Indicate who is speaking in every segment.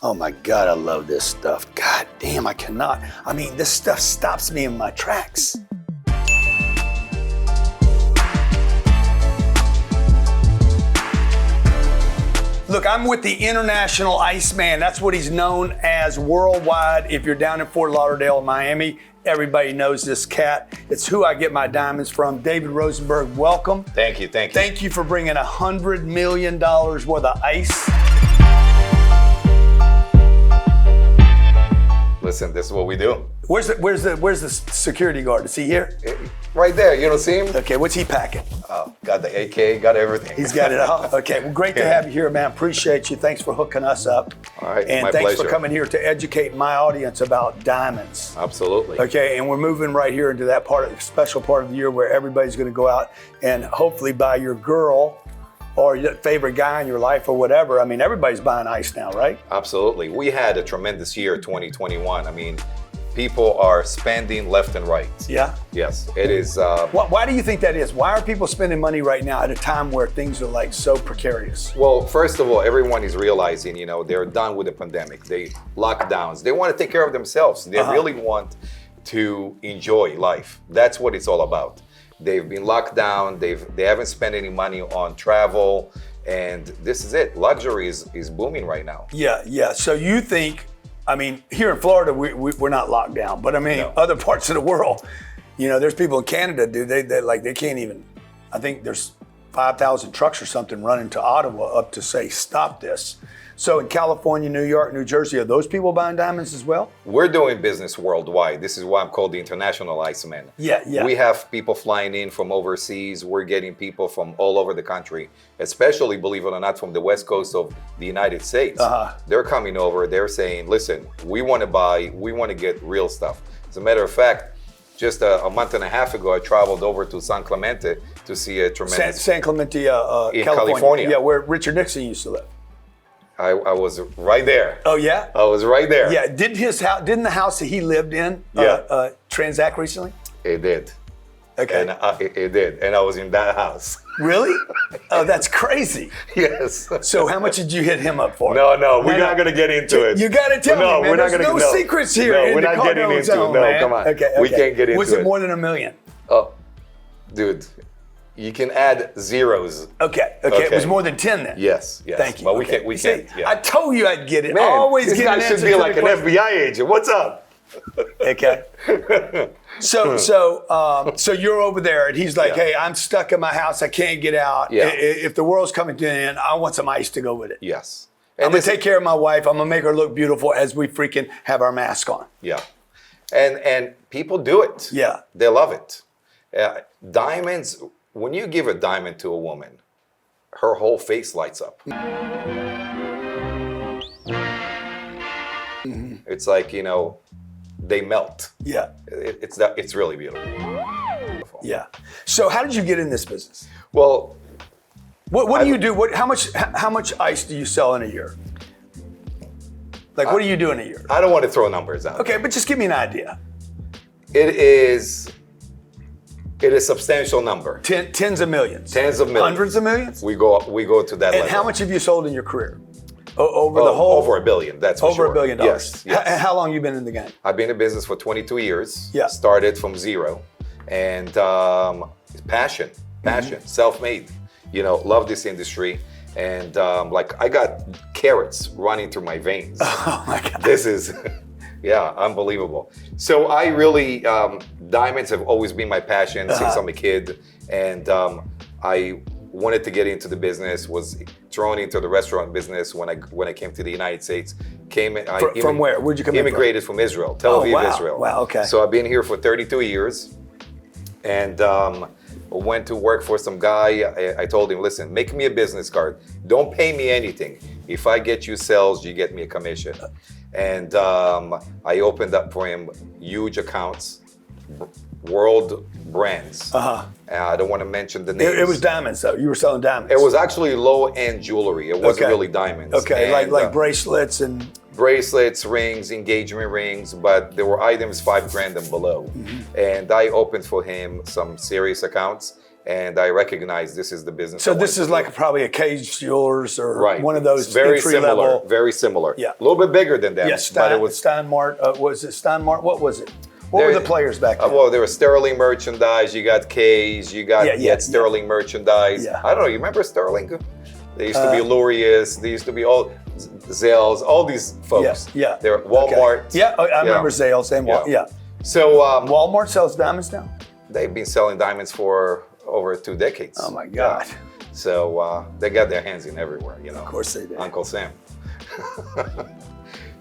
Speaker 1: Oh my God, I love this stuff. God damn, I cannot. I mean, this stuff stops me in my tracks. Look, I'm with the International Iceman. That's what he's known as worldwide. If you're down in Fort Lauderdale, Miami, everybody knows this cat. It's who I get my diamonds from. David Rosenberg, welcome.
Speaker 2: Thank you.
Speaker 1: Thank you for bringing $100 million worth of ice.
Speaker 2: Listen, this is what we do.
Speaker 1: Where's the security guard? Is he here?
Speaker 2: Right there, you don't see him?
Speaker 1: Okay, what's he packing?
Speaker 2: Oh, got the AK, got everything.
Speaker 1: He's got it all. Okay, well, great to have you here, man. Appreciate you. Thanks for hooking us up.
Speaker 2: All right,
Speaker 1: and
Speaker 2: my
Speaker 1: thanks
Speaker 2: pleasure.
Speaker 1: for coming here to educate my audience about diamonds.
Speaker 2: Absolutely.
Speaker 1: Okay, and we're moving right here into that special part of the year where everybody's going to go out and hopefully buy your girl or your favorite guy in your life or whatever. I mean, everybody's buying ice now, right?
Speaker 2: Absolutely. We had a tremendous year, 2021. I mean, people are spending left and right.
Speaker 1: Yeah?
Speaker 2: Yes, it is.
Speaker 1: Why do you think that is? Why are people spending money right now at a time where things are like so precarious?
Speaker 2: Well, first of all, everyone is realizing, they're done with the pandemic. They lockdowns. They want to take care of themselves. They really want to enjoy life. That's what it's all about. They've been locked down. They haven't spent any money on travel, and this is it. Luxury is booming right now.
Speaker 1: Yeah. So you think, I mean, here in Florida, we're not locked down, but I mean, other parts of the world, there's people in Canada, dude, they can't even, I think there's 5,000 trucks or something running to Ottawa up to say, stop this. So in California, New York, New Jersey, are those people buying diamonds as well?
Speaker 2: We're doing business worldwide. This is why I'm called the International Iceman.
Speaker 1: Yeah.
Speaker 2: We have people flying in from overseas. We're getting people from all over the country, especially, believe it or not, from the West Coast of the United States. They're coming over. They're saying, listen, we want to get real stuff. As a matter of fact, just a month and a half ago, I traveled over to San Clemente to see a tremendous...
Speaker 1: San Clemente,
Speaker 2: in California.
Speaker 1: Yeah, where Richard Nixon used to live.
Speaker 2: I was right there.
Speaker 1: Oh yeah?
Speaker 2: I was right there.
Speaker 1: Yeah, didn't the house that he lived in transact recently?
Speaker 2: It did.
Speaker 1: Okay.
Speaker 2: And it did. And I was in that house.
Speaker 1: Really? Oh, that's crazy.
Speaker 2: Yes.
Speaker 1: So how much did you hit him up for?
Speaker 2: No, we're not going to get into it.
Speaker 1: You got to tell me, man.
Speaker 2: We're not
Speaker 1: There's
Speaker 2: gonna,
Speaker 1: no secrets here.
Speaker 2: No,
Speaker 1: in
Speaker 2: we're
Speaker 1: the
Speaker 2: not getting
Speaker 1: Cardone
Speaker 2: into
Speaker 1: zone,
Speaker 2: it. No,
Speaker 1: man.
Speaker 2: come on.
Speaker 1: Okay.
Speaker 2: We can't get into it.
Speaker 1: Was it more than $1 million?
Speaker 2: Oh, dude, you can add zeros.
Speaker 1: Okay. It was more than 10 then.
Speaker 2: Yes.
Speaker 1: Thank you.
Speaker 2: But we can't. Yeah.
Speaker 1: I told you I'd get it.
Speaker 2: Man,
Speaker 1: always
Speaker 2: this
Speaker 1: get
Speaker 2: guy
Speaker 1: an
Speaker 2: should
Speaker 1: answer
Speaker 2: be
Speaker 1: to
Speaker 2: like
Speaker 1: the
Speaker 2: an
Speaker 1: question.
Speaker 2: FBI agent. What's up?
Speaker 1: Okay. So you're over there, and he's like, "Hey, I'm stuck in my house. I can't get out.
Speaker 2: Yeah.
Speaker 1: If the world's coming to an end, I want some ice to go with it.
Speaker 2: Yes.
Speaker 1: I'm gonna take care of my wife. I'm gonna make her look beautiful as we freaking have our mask on."
Speaker 2: Yeah. And people do it.
Speaker 1: Yeah.
Speaker 2: They love it. Diamonds. When you give a diamond to a woman, her whole face lights up. Mm-hmm. It's like, they melt.
Speaker 1: Yeah.
Speaker 2: It's really beautiful.
Speaker 1: Yeah. So how did you get in this business?
Speaker 2: Well,
Speaker 1: what do you do? How much ice do you sell in a year? Like, what do you do in a year?
Speaker 2: I don't want to throw numbers out.
Speaker 1: Okay, but just give me an idea.
Speaker 2: It is a substantial number.
Speaker 1: Tens of millions.
Speaker 2: Tens of millions.
Speaker 1: Hundreds of millions?
Speaker 2: We go to that level.
Speaker 1: And how much have you sold in your career? Over the whole?
Speaker 2: Over $1 billion, that's for sure.
Speaker 1: Over $1 billion.
Speaker 2: Yes.
Speaker 1: And how long you been in the game?
Speaker 2: I've been in business for 22 years.
Speaker 1: Yeah.
Speaker 2: Started from zero. And passion, self-made. Love this industry. And I got carrots running through my veins.
Speaker 1: Oh my God.
Speaker 2: This is, unbelievable. So I really, diamonds have always been my passion since I'm a kid. And I wanted to get into the business, was thrown into the restaurant business when I came to the United States.
Speaker 1: From where? Where'd you come in from?
Speaker 2: Immigrated from Israel, Tel Aviv, Israel.
Speaker 1: Wow, okay.
Speaker 2: So I've been here for 32 years. And went to work for some guy. I told him, listen, make me a business card. Don't pay me anything. If I get you sales, you get me a commission. And I opened up for him huge accounts, world brands. I don't want to mention the names.
Speaker 1: It was diamonds though. You were selling diamonds.
Speaker 2: It was actually low-end jewelry. It wasn't really diamonds.
Speaker 1: Okay,
Speaker 2: and,
Speaker 1: like bracelets and...
Speaker 2: Bracelets, rings, engagement rings, but there were items $5,000 and below. And I opened for him some serious accounts, and I recognized this is the business.
Speaker 1: So this is like probably a Cage Jewelers or
Speaker 2: right.
Speaker 1: one of those
Speaker 2: very
Speaker 1: entry
Speaker 2: similar,
Speaker 1: level.
Speaker 2: very similar.
Speaker 1: Yeah,
Speaker 2: a little bit bigger than them.
Speaker 1: Yeah,
Speaker 2: but it was
Speaker 1: Steinmart. Was it Steinmart? What was it? What were the players back then?
Speaker 2: Well, there was Sterling merchandise. You got K's. You got Sterling merchandise.
Speaker 1: Yeah.
Speaker 2: I don't know. You remember Sterling? They used to be Lurius. They used to be all Zales. All these folks.
Speaker 1: Yeah.
Speaker 2: They're Walmart.
Speaker 1: Okay. Yeah, I remember Zales and Walmart. Yeah.
Speaker 2: So
Speaker 1: Walmart sells diamonds now.
Speaker 2: They've been selling diamonds for over 2 decades.
Speaker 1: Oh my God.
Speaker 2: Yeah. So they got their hands in everywhere, you know.
Speaker 1: Of course they did.
Speaker 2: Uncle Sam.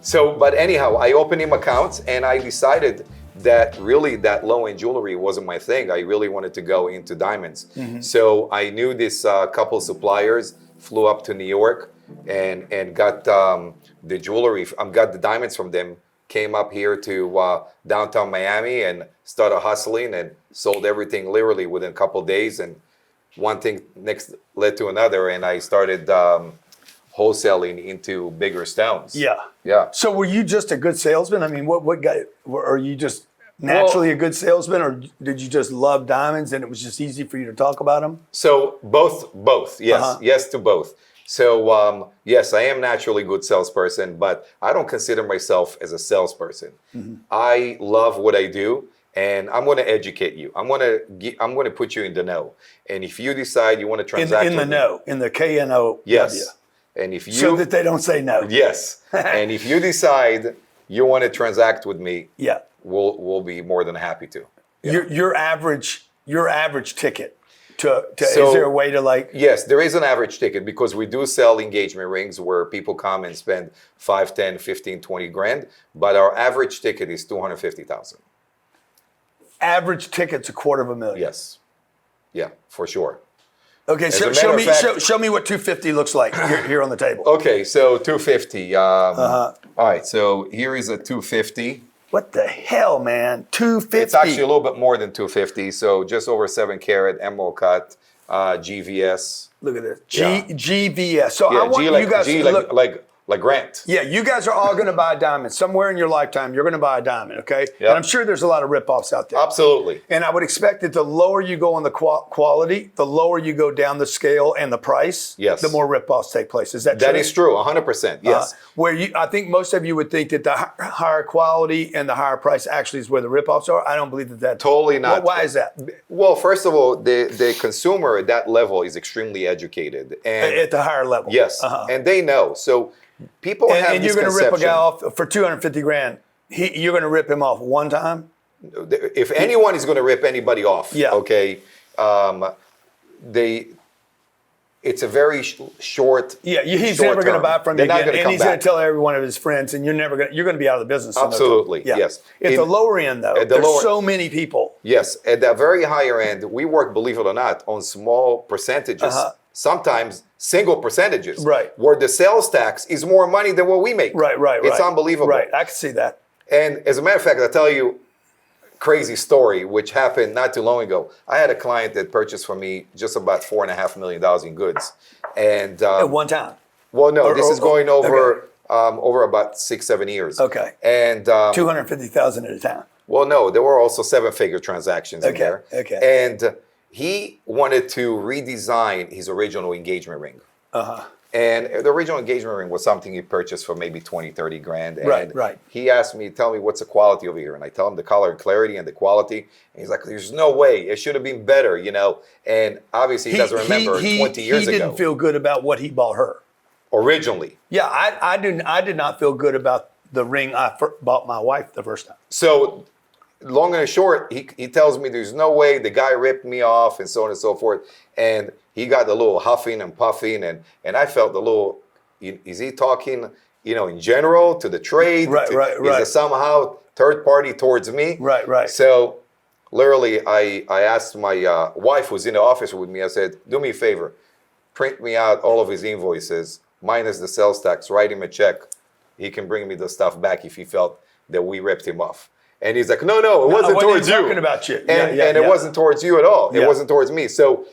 Speaker 2: So, but anyhow, I opened him accounts and I decided that really that low-end jewelry wasn't my thing. I really wanted to go into diamonds. Mm-hmm. So I knew this couple suppliers, flew up to New York and got the jewelry, got the diamonds from them, came up here to downtown Miami and started hustling and sold everything literally within a couple of days. And one thing next led to another, and I started wholesaling into bigger stones.
Speaker 1: Yeah.
Speaker 2: Yeah.
Speaker 1: So were you just a good salesman? I mean, what guy, are you just naturally a good salesman, or did you just love diamonds and it was just easy for you to talk about them?
Speaker 2: So both, yes, yes to both. So yes, I am naturally a good salesperson, but I don't consider myself as a salesperson. Mm-hmm. I love what I do, and I'm going to educate you. I'm going to put you in the know. And if you decide you want to transact
Speaker 1: in the know, in the KNO.
Speaker 2: Yes. And if you
Speaker 1: so that they don't say no.
Speaker 2: Yes. And if you decide you want to transact with me,
Speaker 1: yeah,
Speaker 2: we'll be more than happy to.
Speaker 1: Yeah. Your average ticket. So, is there a way to like?
Speaker 2: Yes, there is an average ticket because we do sell engagement rings where people come and spend 5, 10, 15, 20 grand. But our average ticket is 250,000.
Speaker 1: Average ticket's $250,000.
Speaker 2: Yes. Yeah, for sure.
Speaker 1: Okay, show me what 250 looks like here on the table.
Speaker 2: Okay, so 250. All right, so here is a 250.
Speaker 1: What the hell, man? 250.
Speaker 2: It's actually a little bit more than 250. So just over 7 carat emerald cut, GVS.
Speaker 1: Look at this, GVS. So I want you guys
Speaker 2: to
Speaker 1: look
Speaker 2: like Grant.
Speaker 1: Yeah, you guys are all going to buy a diamond somewhere in your lifetime. You're going to buy a diamond, okay? Yep. And I'm sure there's a lot of ripoffs out there.
Speaker 2: Absolutely.
Speaker 1: And I would expect that the lower you go on the quality, the lower you go down the scale and the price,
Speaker 2: yes,
Speaker 1: the more ripoffs take place. Is that true?
Speaker 2: That is true, 100%. Yes.
Speaker 1: I think most of you would think that the higher quality and the higher price actually is where the ripoffs are. I don't believe that that's
Speaker 2: totally not.
Speaker 1: Why is that?
Speaker 2: Well, first of all, the consumer at that level is extremely educated, and
Speaker 1: at the higher level.
Speaker 2: Yes, and they know. So people have
Speaker 1: and you're going to rip a guy off for 250 grand. You're going to rip him off one time.
Speaker 2: If anyone is going to rip anybody off, okay, it's a very short.
Speaker 1: Yeah, he's never going to buy from you again, and he's going to tell every one of his friends, and you're going to be out of the business.
Speaker 2: Absolutely, yes.
Speaker 1: At the lower end, though, there's so many people.
Speaker 2: Yes, at the very higher end, we work, believe it or not, on small percentages. Sometimes single percentages,
Speaker 1: right?
Speaker 2: Where the sales tax is more money than what we make.
Speaker 1: Right.
Speaker 2: It's unbelievable.
Speaker 1: Right, I can see that.
Speaker 2: And as a matter of fact, I'll tell you a crazy story which happened not too long ago. I had a client that purchased from me just about $4.5 million in goods, and
Speaker 1: at one time.
Speaker 2: Well, no, this is going over over about 6-7 years.
Speaker 1: Okay.
Speaker 2: And
Speaker 1: 250,000 at a time.
Speaker 2: Well, no, there were also 7-figure transactions in there.
Speaker 1: Okay.
Speaker 2: And he wanted to redesign his original engagement ring. And the original engagement ring was something he purchased for maybe 20, 30 grand. And
Speaker 1: right.
Speaker 2: He asked me, tell me what's the quality over here? And I tell him the color and clarity and the quality. And he's like, there's no way. It should have been better, you know. And obviously he doesn't remember 20 years ago.
Speaker 1: He didn't feel good about what he bought her.
Speaker 2: Originally.
Speaker 1: Yeah, I did not feel good about the ring I bought my wife the first time.
Speaker 2: So long and short, he tells me there's no way, the guy ripped me off and so on and so forth. And he got a little huffing and puffing, and I felt a little, is he talking, in general to the trade?
Speaker 1: Right.
Speaker 2: Is it somehow third party towards me?
Speaker 1: Right.
Speaker 2: So literally, I asked my wife who's in the office with me, I said, do me a favor, print me out all of his invoices, minus the sales tax, write him a check. He can bring me the stuff back if he felt that we ripped him off. And he's like, no, it wasn't towards you.
Speaker 1: Talking about you.
Speaker 2: And it wasn't towards you at all. It wasn't towards me. So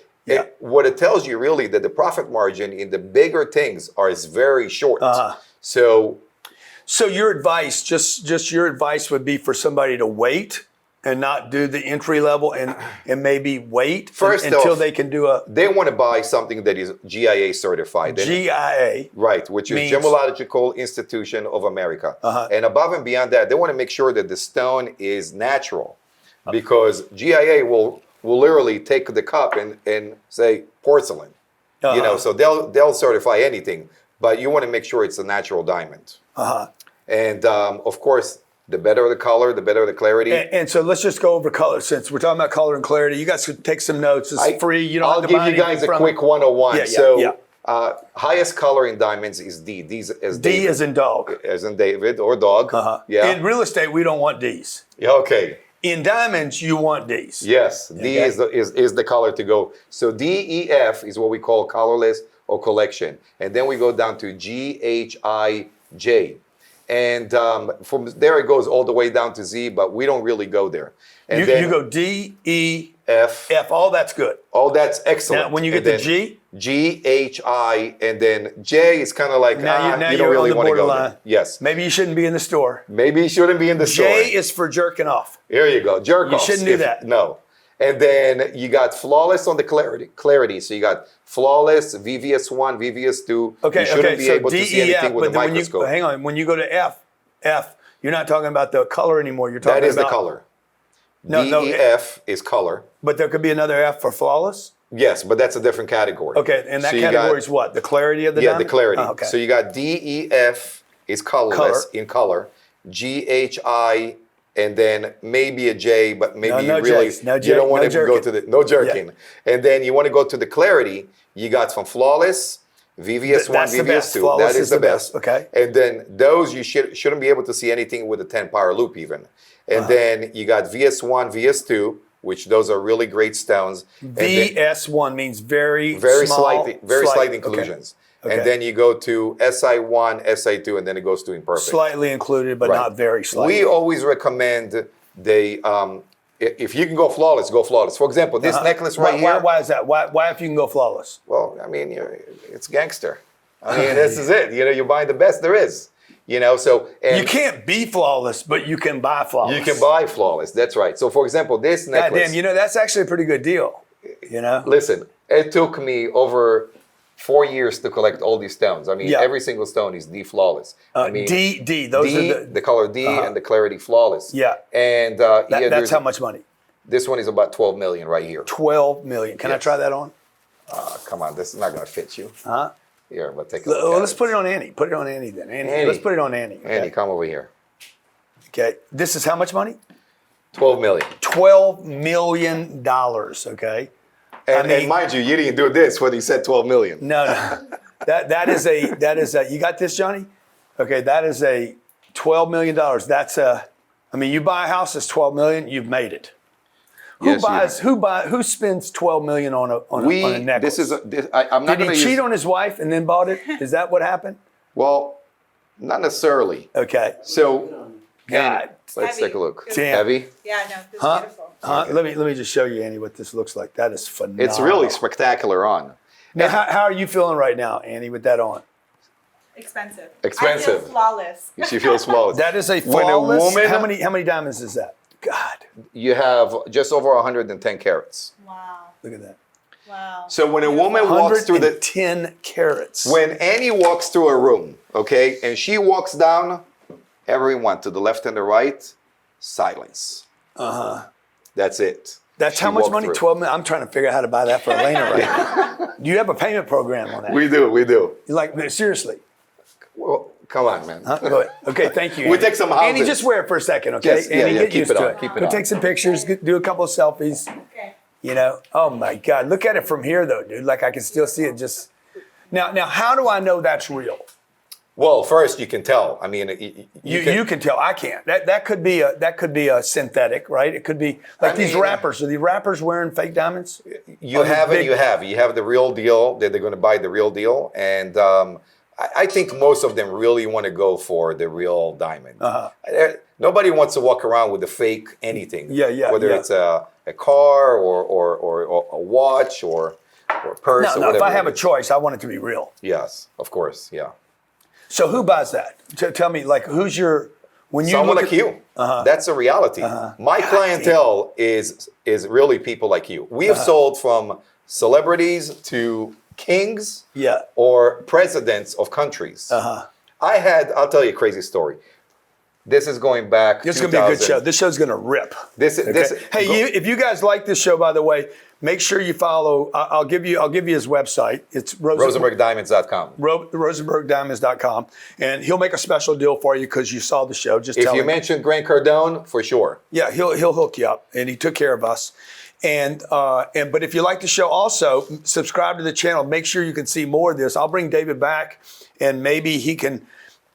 Speaker 2: what it tells you really that the profit margin in the bigger things is very short. So
Speaker 1: your advice, just your advice would be for somebody to wait and not do the entry level and maybe wait
Speaker 2: First
Speaker 1: until
Speaker 2: off,
Speaker 1: they can do a
Speaker 2: They want to buy something that is GIA certified.
Speaker 1: GIA?
Speaker 2: Right, which is
Speaker 1: means-
Speaker 2: Gemological Institution of America. And above and beyond that, they want to make sure that the stone is natural, because GIA will literally take the cup and say porcelain. You know, so they'll certify anything, but you want to make sure it's a natural diamond. And of course, the better the color, the better the clarity.
Speaker 1: And so let's just go over color, since we're talking about color and clarity. You guys could take some notes. It's free. You don't
Speaker 2: I'll
Speaker 1: have to
Speaker 2: give
Speaker 1: buy
Speaker 2: you guys a
Speaker 1: anything from
Speaker 2: quick
Speaker 1: it.
Speaker 2: 101.
Speaker 1: Yeah,
Speaker 2: So highest color in diamonds is D. D's as
Speaker 1: D
Speaker 2: David.
Speaker 1: as in dog.
Speaker 2: As in David or dog. Yeah.
Speaker 1: In real estate, we don't want D's.
Speaker 2: Yeah, okay.
Speaker 1: In diamonds, you want D's.
Speaker 2: Yes, D is the color to go. So DEF is what we call colorless or collection, and then we go down to GHIJ, and from there it goes all the way down to Z, but we don't really go there. And then
Speaker 1: You go D, E,
Speaker 2: F.
Speaker 1: All that's good.
Speaker 2: Oh, that's excellent.
Speaker 1: Now, when you get to G,
Speaker 2: GHI, and then J is kind of like
Speaker 1: now
Speaker 2: you
Speaker 1: you're
Speaker 2: don't really
Speaker 1: on the
Speaker 2: want to go
Speaker 1: borderline.
Speaker 2: there. Yes,
Speaker 1: Maybe you shouldn't be in the store.
Speaker 2: maybe you shouldn't be in the store.
Speaker 1: J is for jerking off.
Speaker 2: Here you go, jerk
Speaker 1: You
Speaker 2: offs.
Speaker 1: shouldn't do that.
Speaker 2: No. And then you got flawless on the clarity. So you got flawless, VVS1, VVS2.
Speaker 1: Okay,
Speaker 2: you shouldn't be
Speaker 1: so
Speaker 2: able to see anything with a
Speaker 1: but then
Speaker 2: microscope.
Speaker 1: hang on. When you go to F, you're not talking about the color anymore. You're talking
Speaker 2: That is
Speaker 1: about
Speaker 2: the color.
Speaker 1: No,
Speaker 2: DEF is color.
Speaker 1: But there could be another F for flawless.
Speaker 2: Yes, but that's a different category.
Speaker 1: Okay, and that
Speaker 2: So you
Speaker 1: category
Speaker 2: got-
Speaker 1: is what? The clarity of the
Speaker 2: Yeah,
Speaker 1: diamond?
Speaker 2: the clarity.
Speaker 1: Oh, okay.
Speaker 2: So you got DEF is colorless in color. GHI, and then maybe a J, but maybe
Speaker 1: No
Speaker 2: you really
Speaker 1: J's. No
Speaker 2: you don't want
Speaker 1: no
Speaker 2: to go to the no jerking. And then you want to go to the clarity. You got from flawless, VVS1,
Speaker 1: That's the best.
Speaker 2: VVS2.
Speaker 1: Flawless
Speaker 2: That is the best.
Speaker 1: Okay.
Speaker 2: And then those you shouldn't be able to see anything with a 10 power loop even. And then you got VS1, VS2, which those are really great stones. And then
Speaker 1: VS1 means very
Speaker 2: slight
Speaker 1: okay.
Speaker 2: inclusions.
Speaker 1: Okay.
Speaker 2: And then you go to SI1, SI2, and then it goes to imperfect.
Speaker 1: Slightly included, but
Speaker 2: Right.
Speaker 1: not very slightly.
Speaker 2: We always recommend if you can go flawless, go flawless. For example, this necklace right here.
Speaker 1: Why is that? Why if you can go flawless?
Speaker 2: Well, I mean, it's gangster. I mean, this is it. You know, you're buying the best there is. You know, so and
Speaker 1: You can't be flawless, but you can buy flawless.
Speaker 2: you can buy flawless. That's right. So, for example, this necklace.
Speaker 1: Goddamn, that's actually a pretty good deal. You know.
Speaker 2: Listen, it took me over 4 years to collect all these stones. I mean, every single stone is D flawless. I mean,
Speaker 1: D. Those
Speaker 2: D,
Speaker 1: are
Speaker 2: the color D and the clarity flawless.
Speaker 1: Yeah.
Speaker 2: And
Speaker 1: that's how much money?
Speaker 2: This one is about 12 million right here.
Speaker 1: 12 million. Can I
Speaker 2: Yes.
Speaker 1: try that on?
Speaker 2: Come on, this is not going to fit you.
Speaker 1: Huh?
Speaker 2: Here, but take a look.
Speaker 1: Well,
Speaker 2: at
Speaker 1: let's put it on Annie. Put it on Annie then. Annie. Let's put it on Annie. Okay.
Speaker 2: Andy, come over here.
Speaker 1: Okay. This is how much money?
Speaker 2: 12 million.
Speaker 1: $12 million. Okay.
Speaker 2: And mind you, you didn't do this when he said 12 million.
Speaker 1: No. that is a. You got this, Johnny? Okay. That is a $12 million. You buy a house that's 12 million. You've made it. Who spends 12 million on a necklace?
Speaker 2: I'm not
Speaker 1: Did
Speaker 2: going
Speaker 1: he
Speaker 2: to
Speaker 1: cheat on his wife and then bought it? Is that what happened?
Speaker 2: Well, not necessarily.
Speaker 1: Okay.
Speaker 2: So,
Speaker 1: God.
Speaker 2: let's take a look.
Speaker 1: Damn.
Speaker 2: Heavy.
Speaker 3: Yeah, no, this is beautiful.
Speaker 1: Let me just show you, Annie, what this looks like. That is phenomenal.
Speaker 2: It's really spectacular on.
Speaker 1: Now, how are you feeling right now, Annie, with that on?
Speaker 3: Expensive.
Speaker 2: Expensive.
Speaker 3: I feel flawless.
Speaker 2: She feels flawless.
Speaker 1: That is a
Speaker 2: When a
Speaker 1: flawless.
Speaker 2: woman-
Speaker 1: how many diamonds is that? God,
Speaker 2: You have just over 110 carats.
Speaker 3: Wow.
Speaker 1: look at that.
Speaker 3: Wow.
Speaker 2: So when a woman walks through the
Speaker 1: 110 carats.
Speaker 2: When Annie walks through a room, okay, and she walks down, everyone to the left and the right, silence. That's it.
Speaker 1: That's
Speaker 2: She
Speaker 1: how much
Speaker 2: walked
Speaker 1: money?
Speaker 2: through.
Speaker 1: 12 million. I'm trying to figure out how to buy that for Elena right now. Do you have a payment program on that?
Speaker 2: We do.
Speaker 1: Like, seriously.
Speaker 2: Well, come on, man.
Speaker 1: Huh? Go ahead. Okay, thank you.
Speaker 2: We
Speaker 1: Annie.
Speaker 2: take some
Speaker 1: Annie,
Speaker 2: houses.
Speaker 1: just wear it for a second, okay?
Speaker 2: Yes, yeah,
Speaker 1: Annie,
Speaker 2: yeah,
Speaker 1: get
Speaker 2: keep
Speaker 1: used
Speaker 2: it
Speaker 1: to
Speaker 2: on,
Speaker 1: it.
Speaker 2: keep it
Speaker 1: We'll
Speaker 2: on.
Speaker 1: take some pictures, do a couple of selfies.
Speaker 3: Okay.
Speaker 1: You know, oh my God, look at it from here though, dude. Like I can still see it just. Now, how do I know that's real?
Speaker 2: Well, first you can tell. I mean,
Speaker 1: You can tell. I can't. That could be a synthetic, right? It could be like these rappers. Are the rappers wearing fake diamonds?
Speaker 2: You have it. You have the real deal. They're going to buy the real deal, and I think most of them really want to go for the real diamond. Nobody wants to walk around with a fake anything.
Speaker 1: Yeah.
Speaker 2: Whether it's a car or a watch or a purse or
Speaker 1: No.
Speaker 2: whatever.
Speaker 1: If I have
Speaker 2: it
Speaker 1: a
Speaker 2: is.
Speaker 1: choice, I want it to be real.
Speaker 2: Yes, of course. Yeah.
Speaker 1: So who buys that? Tell me, like, when you
Speaker 2: someone
Speaker 1: look
Speaker 2: like you. That's a reality. My clientele is really people like you. We have sold from celebrities to kings or presidents of countries. I'll tell you a crazy story. This is going back.
Speaker 1: This is going to be a good show. This show's going to rip. If you guys like this show, by the way, make sure you follow. I'll give you his website. It's
Speaker 2: RosenbergDiamonds.com.
Speaker 1: RosenbergDiamonds.com, and he'll make a special deal for you because you saw the show. Just
Speaker 2: if
Speaker 1: tell
Speaker 2: you
Speaker 1: him.
Speaker 2: mention Grant Cardone, for sure.
Speaker 1: Yeah, he'll hook you up, and he took care of us. But if you like the show, also subscribe to the channel. Make sure you can see more of this. I'll bring David back, and maybe he can.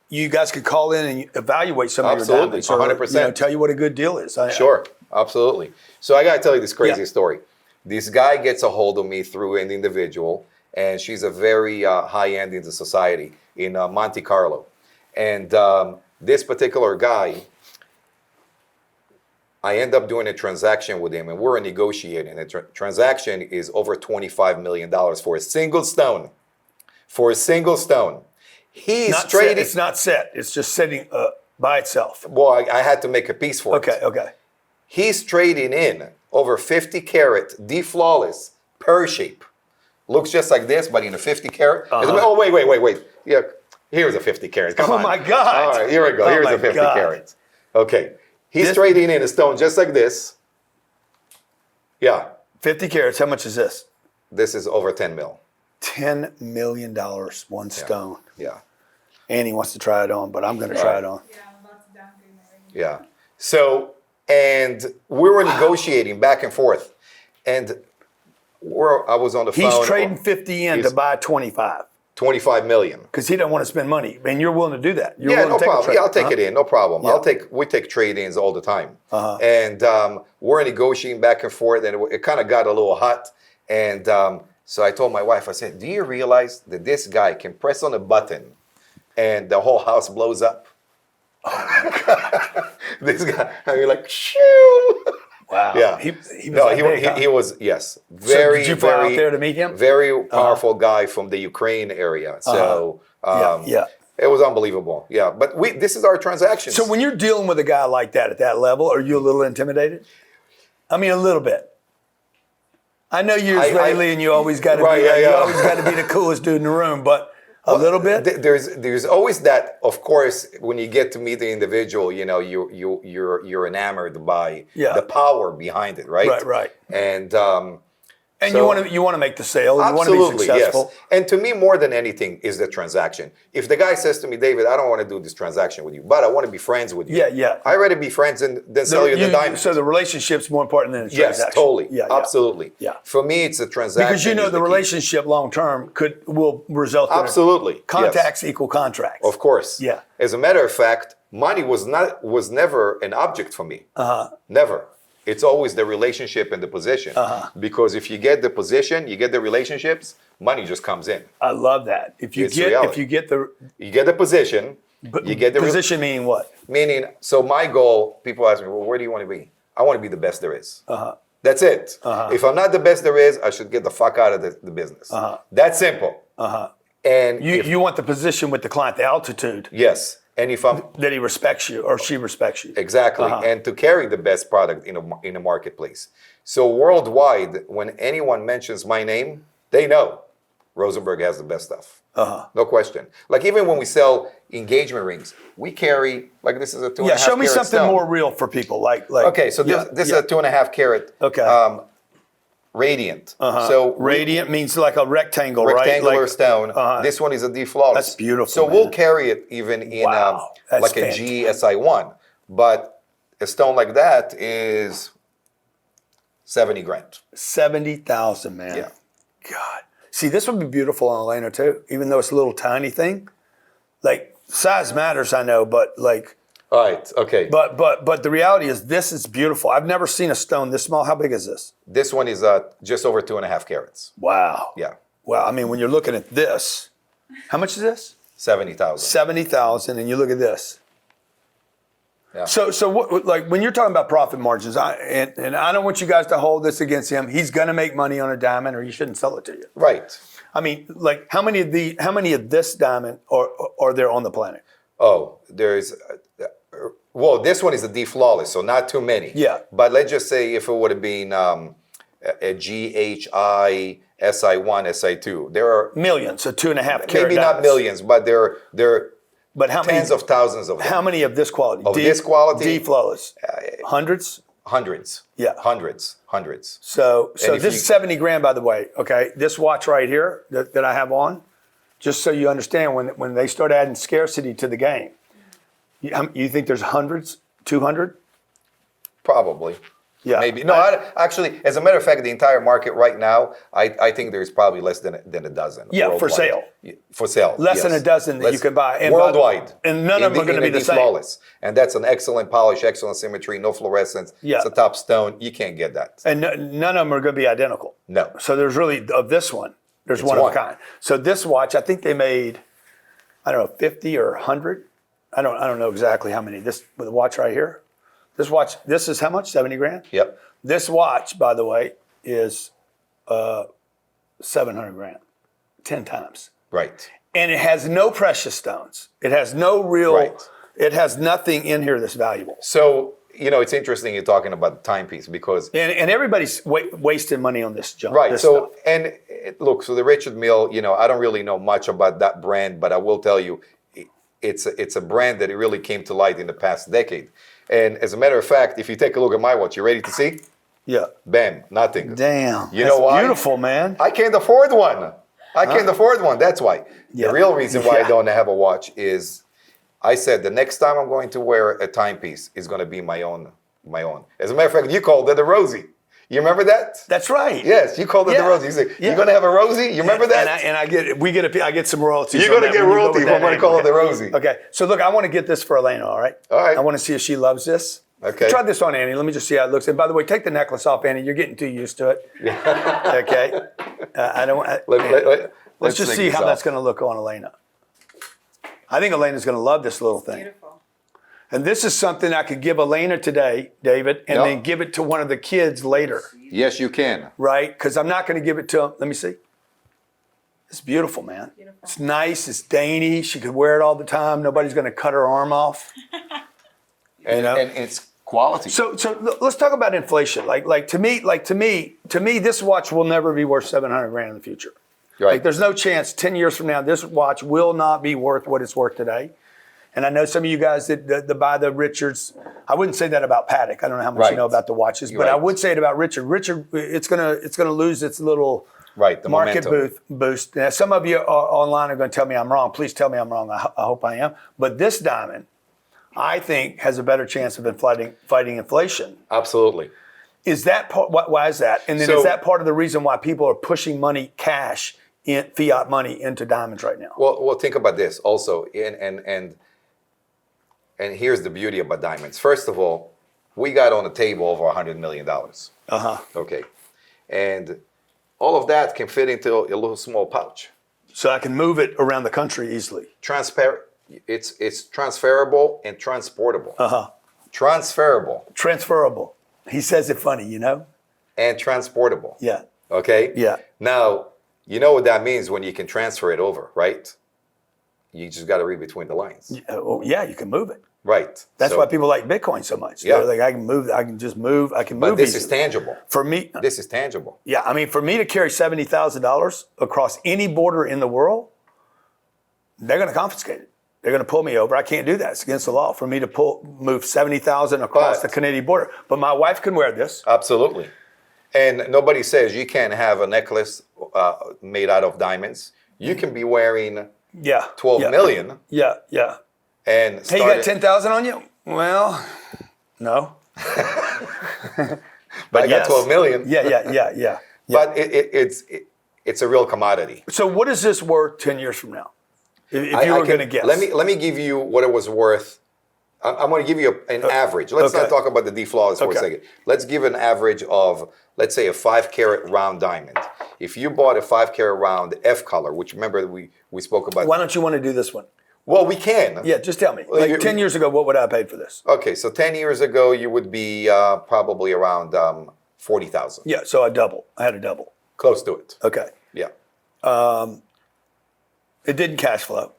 Speaker 1: You guys could call in and evaluate some of your diamonds.
Speaker 2: 100%.
Speaker 1: Tell you what a good deal is.
Speaker 2: Sure, absolutely. So I got to tell you this crazy story. This guy gets a hold of me through an individual, and she's a very high-end in the society in Monte Carlo. And this particular guy, I end up doing a transaction with him, and we're negotiating. The transaction is over $25 million for a single stone. For a single stone. He's trading.
Speaker 1: It's not set. It's just sitting by itself.
Speaker 2: Well, I had to make a piece for it.
Speaker 1: Okay.
Speaker 2: He's trading in over 50 carat, D-flawless, pear shape. Looks just like this, but in a 50 carat. Oh, wait. Yeah, here's a 50 carat. Come on.
Speaker 1: Oh, my God.
Speaker 2: All right, here we go. Here's a 50 carat. Okay. He's trading in a stone just like this. Yeah.
Speaker 1: 50 carats. How much is this?
Speaker 2: This is over 10 mil.
Speaker 1: $10 million, one stone.
Speaker 2: Yeah.
Speaker 1: And he wants to try it on, but I'm going to try it on.
Speaker 3: Yeah, I'm about to downgrade my rating.
Speaker 2: Yeah. So, and we were negotiating back and forth. And I was on the phone.
Speaker 1: He's trading 50 in to buy 25.
Speaker 2: 25 million.
Speaker 1: Because he doesn't want to spend money. And you're willing to do that. You're
Speaker 2: no problem. Yeah, I'll take it in. No problem.
Speaker 1: Yeah.
Speaker 2: We take trade-ins all the time. And we're negotiating back and forth, and it kind of got a little hot. And so I told my wife, I said, do you realize that this guy can press on a button and the whole house blows up? Oh my God. This guy, I mean, like, shoo.
Speaker 1: Wow.
Speaker 2: Yeah. He was, yes. Very,
Speaker 1: so did you fly out there to meet him?
Speaker 2: Very powerful guy from the Ukraine area. So, it was unbelievable. Yeah. But this is our transaction.
Speaker 1: So when you're dealing with a guy like that at that level, are you a little intimidated? I mean, a little bit. I know you're Israeli and you always got to you always got to be the coolest dude in the room, but a little bit.
Speaker 2: There's always that. Of course, when you get to meet the individual, you know you're enamored by the power behind it, right?
Speaker 1: Right.
Speaker 2: And
Speaker 1: you want to make the sale. And
Speaker 2: absolutely,
Speaker 1: you want to be successful.
Speaker 2: Yes. And to me, more than anything, is the transaction. If the guy says to me, David, I don't want to do this transaction with you, but I want to be friends with you.
Speaker 1: Yeah.
Speaker 2: I'd rather be friends than sell you the diamond.
Speaker 1: So the relationship's more important than the transaction.
Speaker 2: Yes, totally. Yeah, absolutely.
Speaker 1: Yeah.
Speaker 2: For me, it's a transaction.
Speaker 1: Because you know the relationship long term will result in
Speaker 2: absolutely
Speaker 1: contacts equal contracts.
Speaker 2: Of course.
Speaker 1: Yeah.
Speaker 2: As a matter of fact, money was never an object for me. Never. It's always the relationship and the position. Because if you get the position, you get the relationships, money just comes in.
Speaker 1: I love that. If you get the
Speaker 2: position, you get the
Speaker 1: position meaning what?
Speaker 2: Meaning, so my goal, people ask me, well, where do you want to be? I want to be the best there is. That's it. If I'm not the best there is, I should get the fuck out of the business. That's simple. And
Speaker 1: you want the position with the client, the altitude.
Speaker 2: Yes. And if
Speaker 1: that he respects you or she respects you.
Speaker 2: Exactly. And to carry the best product in a marketplace. So worldwide, when anyone mentions my name, they know Rosenberg has the best stuff. No question. Like even when we sell engagement rings, we carry, like this is a 2.5 carat
Speaker 1: show me something
Speaker 2: stone.
Speaker 1: more real for people. Like
Speaker 2: okay, so this is a 2.5 carat radiant. So
Speaker 1: radiant means like a rectangle,
Speaker 2: rectangular
Speaker 1: right?
Speaker 2: stone. This one is a D-flawless.
Speaker 1: That's beautiful.
Speaker 2: So we'll carry it even in like fantastic. A GSI1. But a stone like that is 70 grand.
Speaker 1: 70,000, man.
Speaker 2: Yeah.
Speaker 1: God. See, this would be beautiful on Elena too, even though it's a little tiny thing. Like size matters, I know, but like.
Speaker 2: All right. Okay.
Speaker 1: But the reality is, this is beautiful. I've never seen a stone this small. How big is this?
Speaker 2: This one is just over 2.5 carats.
Speaker 1: Wow.
Speaker 2: Yeah.
Speaker 1: Wow. I mean, when you're looking at this, how much is this?
Speaker 2: 70,000.
Speaker 1: 70,000, and you look at this.
Speaker 2: Yeah.
Speaker 1: So what, like when you're talking about profit margins, and I don't want you guys to hold this against him. He's going to make money on a diamond, or he shouldn't sell it to you.
Speaker 2: Right.
Speaker 1: I mean, like how many of this diamond are there on the planet?
Speaker 2: Oh, there's Well, this one is a D flawless, so not too many.
Speaker 1: Yeah.
Speaker 2: But let's just say if it would have been a GHI, SI1, SI2, there are
Speaker 1: Millions, so 2.5 carat
Speaker 2: maybe not
Speaker 1: diamonds.
Speaker 2: millions, but there
Speaker 1: But how
Speaker 2: tens
Speaker 1: many?
Speaker 2: of thousands of them.
Speaker 1: How many of this quality?
Speaker 2: Of this quality?
Speaker 1: D flawless. Hundreds.
Speaker 2: Hundreds.
Speaker 1: Yeah.
Speaker 2: Hundreds.
Speaker 1: So
Speaker 2: if
Speaker 1: this
Speaker 2: you-
Speaker 1: is 70 grand, by the way. Okay, this watch right here that I have on, just so you understand, when they start adding scarcity to the game, you think there's hundreds, 200?
Speaker 2: Probably.
Speaker 1: Yeah.
Speaker 2: Maybe. No, actually, as a matter of fact, the entire market right now, I think there's probably less than a dozen.
Speaker 1: Yeah, for
Speaker 2: worldwide.
Speaker 1: sale.
Speaker 2: For sale.
Speaker 1: Less than
Speaker 2: yes.
Speaker 1: a dozen that you can buy. And
Speaker 2: worldwide.
Speaker 1: and none of them are going to be the same.
Speaker 2: Flawless. And that's an excellent polish, excellent symmetry, no fluorescence.
Speaker 1: Yeah.
Speaker 2: It's a top stone. You can't get that.
Speaker 1: And none of them are going to be identical.
Speaker 2: No.
Speaker 1: So there's really, of this one, there's one of a kind. So this watch, I think they made, I don't know, 50 or 100. I don't know exactly how many. This with the watch right here. This watch, this is how much? 70 grand?
Speaker 2: Yep.
Speaker 1: This watch, by the way, is 700 grand, 10 times.
Speaker 2: Right.
Speaker 1: And it has no precious stones. It has no real,
Speaker 2: Right.
Speaker 1: It has nothing in here that's valuable.
Speaker 2: So, it's interesting you're talking about the timepiece because
Speaker 1: And everybody's wasting money on this junk.
Speaker 2: right.
Speaker 1: This
Speaker 2: So,
Speaker 1: stuff.
Speaker 2: look, so the Richard Mille, I don't really know much about that brand, but I will tell you, it's a brand that it really came to light in the past decade. And as a matter of fact, if you take a look at my watch, you ready to see?
Speaker 1: Yeah.
Speaker 2: Bam, nothing.
Speaker 1: Damn.
Speaker 2: You know why?
Speaker 1: Beautiful, man.
Speaker 2: I can't afford one. I can't afford one. That's why.
Speaker 1: Yeah.
Speaker 2: The real reason why
Speaker 1: Yeah.
Speaker 2: I don't have a watch is I said the next time I'm going to wear a timepiece is going to be my own. As a matter of fact, you called it a Rosie. You remember that?
Speaker 1: That's right.
Speaker 2: Yes, you called it the
Speaker 1: Yeah.
Speaker 2: Rosie. You said,
Speaker 1: Yeah.
Speaker 2: you're going to have a Rosie? You remember that?
Speaker 1: And I get some royalties.
Speaker 2: You're
Speaker 1: on
Speaker 2: going to
Speaker 1: that
Speaker 2: get
Speaker 1: when you go
Speaker 2: royalties
Speaker 1: with
Speaker 2: if I'm
Speaker 1: that
Speaker 2: going to
Speaker 1: name.
Speaker 2: call it
Speaker 1: Okay.
Speaker 2: the Rosie.
Speaker 1: Okay. So look, I want to get this for Elena, all right?
Speaker 2: All right.
Speaker 1: I want to see if she loves this.
Speaker 2: Okay.
Speaker 1: Try this on Annie. Let me just see how it looks. And by the way, take the necklace off, Annie. You're getting too used to it. Okay. I don't. Let's just
Speaker 2: take
Speaker 1: see
Speaker 2: this
Speaker 1: how
Speaker 2: off.
Speaker 1: that's going to look on Elena. I think Elena's going to love this little thing.
Speaker 3: Beautiful.
Speaker 1: And this is something I could give Elena today, David, and
Speaker 2: Yep.
Speaker 1: then give it to one of the kids later,
Speaker 2: Yes, you can.
Speaker 1: right? Because I'm not going to give it to them. Let me see. It's beautiful, man.
Speaker 3: Beautiful.
Speaker 1: It's nice. It's dainty. She could wear it all the time. Nobody's going to cut her arm off.
Speaker 2: And it's quality.
Speaker 1: So let's talk about inflation. Like to me, this watch will never be worth 700 grand in the future.
Speaker 2: Right.
Speaker 1: Like there's no chance 10 years from now this watch will not be worth what it's worth today. And I know some of you guys that buy the Richards. I wouldn't say that about Patek. I don't know how much
Speaker 2: Right.
Speaker 1: you know about the watches, but
Speaker 2: Right.
Speaker 1: I would say it about Richard. Richard, it's gonna lose its little
Speaker 2: Right, the
Speaker 1: market
Speaker 2: momentum.
Speaker 1: boost. Now, some of you online are going to tell me I'm wrong. Please tell me I'm wrong. I hope I am. But this diamond, I think, has a better chance of fighting inflation.
Speaker 2: Absolutely.
Speaker 1: Is that part? Why is that? And then
Speaker 2: So-
Speaker 1: is that part of the reason why people are pushing money, cash, in fiat money into diamonds right now?
Speaker 2: Well, think about this also, and here's the beauty about diamonds. First of all, we got on the table over $100 million. Okay, and all of that can fit into a little small pouch.
Speaker 1: So I can move it around the country easily.
Speaker 2: Transparent. It's transferable and transportable. Transferable
Speaker 1: Transferable. He says it funny, you know?
Speaker 2: and transportable.
Speaker 1: Yeah.
Speaker 2: Okay.
Speaker 1: Yeah.
Speaker 2: Now, you know what that means when you can transfer it over, right? You just got to read between the lines.
Speaker 1: Oh, yeah, you can move it.
Speaker 2: Right.
Speaker 1: That's
Speaker 2: So-
Speaker 1: why people like Bitcoin so much.
Speaker 2: Yeah.
Speaker 1: They're like, I can move, I can just move, I can
Speaker 2: But
Speaker 1: move
Speaker 2: this is
Speaker 1: easily.
Speaker 2: tangible.
Speaker 1: For me,
Speaker 2: This is tangible.
Speaker 1: yeah, I mean, for me to carry $70,000 across any border in the world, they're going to confiscate it. They're going to pull me over. I can't do that. It's against the law for me to move 70,000 across
Speaker 2: But-
Speaker 1: the Canadian border. But my wife can wear this.
Speaker 2: Absolutely. And nobody says you can't have a necklace made out of diamonds. You can be wearing
Speaker 1: Yeah.
Speaker 2: 12
Speaker 1: yeah.
Speaker 2: million
Speaker 1: Yeah, yeah.
Speaker 2: and
Speaker 1: Hey, you
Speaker 2: start
Speaker 1: got 10,000 on you? Well, no.
Speaker 2: but I got
Speaker 1: yes.
Speaker 2: 12 million.
Speaker 1: Yeah.
Speaker 2: But it's a real commodity.
Speaker 1: So what is this worth 10 years from now? If you
Speaker 2: I
Speaker 1: were
Speaker 2: can-
Speaker 1: going to guess.
Speaker 2: Let me give you what it was worth. I'm going to give you an average. Let's
Speaker 1: okay.
Speaker 2: not talk about the deflawless for a
Speaker 1: Okay.
Speaker 2: second. Let's give an average of, let's say, a 5-carat round diamond. If you bought a 5-carat round F color, which remember we spoke about.
Speaker 1: Why don't you want to do this one?
Speaker 2: Well, we can.
Speaker 1: Yeah, just tell me.
Speaker 2: Well,
Speaker 1: Like
Speaker 2: you-
Speaker 1: 10 years ago, what would I have paid for this?
Speaker 2: Okay, so 10 years ago, you would be probably around 40,000.
Speaker 1: Yeah, so I had a double.
Speaker 2: Close to it.
Speaker 1: Okay.
Speaker 2: Yeah.
Speaker 1: It didn't cash flow.